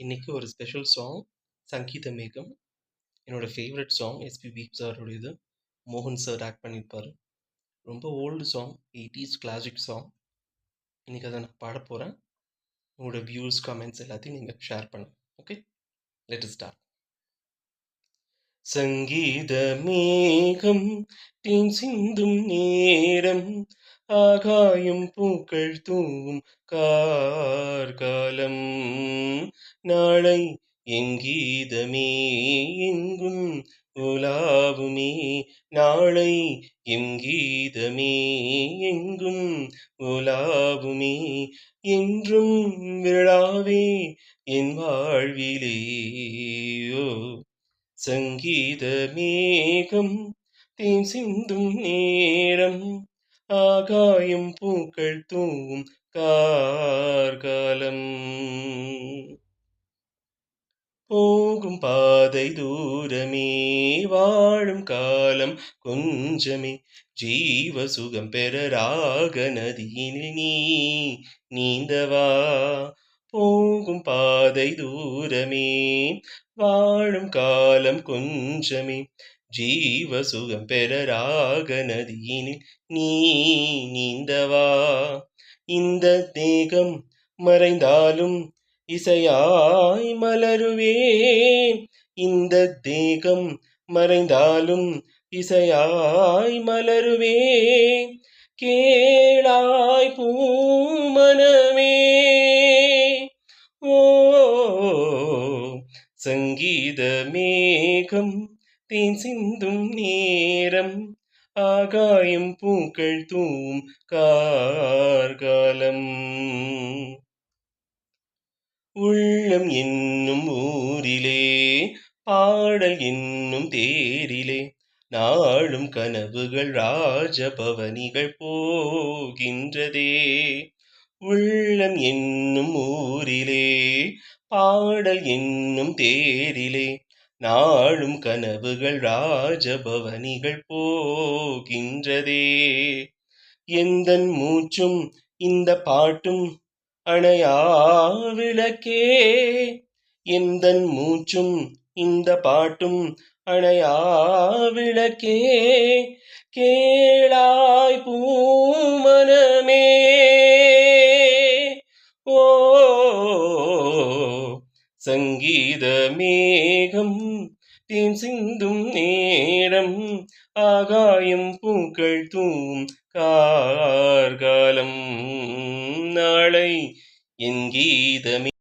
இன்னைக்கு ஒரு special song சங்கீத மேகம். என்னோட ஃபேவரட் சாங் எஸ்பிபி சாரோடது. மோகன் சார் ஆக்ட் பண்ணியிருப்பாரு. ரொம்ப old song, 80s classic song. இன்னைக்கு அதை நான் பாட போகிறேன். உங்களோட வியூஸ், கமெண்ட்ஸ் எல்லாத்தையும் நீங்கள் ஷேர் பண்ணுங்க. Okay, let us start. சங்கீத மேகம் தேன் சிந்தும் நேரம், ஆகாயம் பூக்கள் தூவும் கார்காலம். நாளை என் கீதமே எங்கும் உலாவுமே, நாளை என் கீதமே எங்கும் உலாவுமே, என்றும் விழாவே என் வாழ்விலேயோ. சங்கீத மேகம் தேன் சிந்தும் நேரம், ஆகாயம் பூக்கள் தூவும் கார்காலம். போகும் பாதை தூரமே, வாழும் காலம் கொஞ்சமே, ஜீவ சுகம் பெற ராக நதியினில் நீ நீந்தவா. போகும் பாதை தூரமே, வாழும் காலம் கொஞ்சமே, ஜீவ சுகம் பெற ராக நதியினில் நீ நீந்தவா. இந்த தேகம் மறைந்தாலும் இசையாய் மலருவேன், இந்த தேகம் மறைந்தாலும் இசையாய் மலருவேன். கேளாய் பூமனமே, ஓ சங்கீத மேகம் தேன் சிந்தும் நேரம், ஆகாயம் பூக்கள் தூவும் கார்காலம். உள்ளம் என்னும் ஊரிலே, பாடல் என்னும் தேரிலே, நாளும் கனவுகள் ராஜபவனிகள் போகின்றதே. உள்ளம் என்னும் ஊரிலே, பாடல் என்னும் தேரிலே, நாளும் கனவுகள் ராஜபவனிகள் போகின்றதே. எந்தன் மூச்சும் இந்த பாட்டும் அணையா விளக்கே, எந்தன் மூச்சும் இந்த பாட்டும் அணையா விளக்கே. கேளாய் பூமனமே, ஓ சங்கீத மேகம் தேன் சிந்தும் நேரம், ஆகாயம் பூக்கள் தூவும் கார்காலம். நாளை என் கீதமே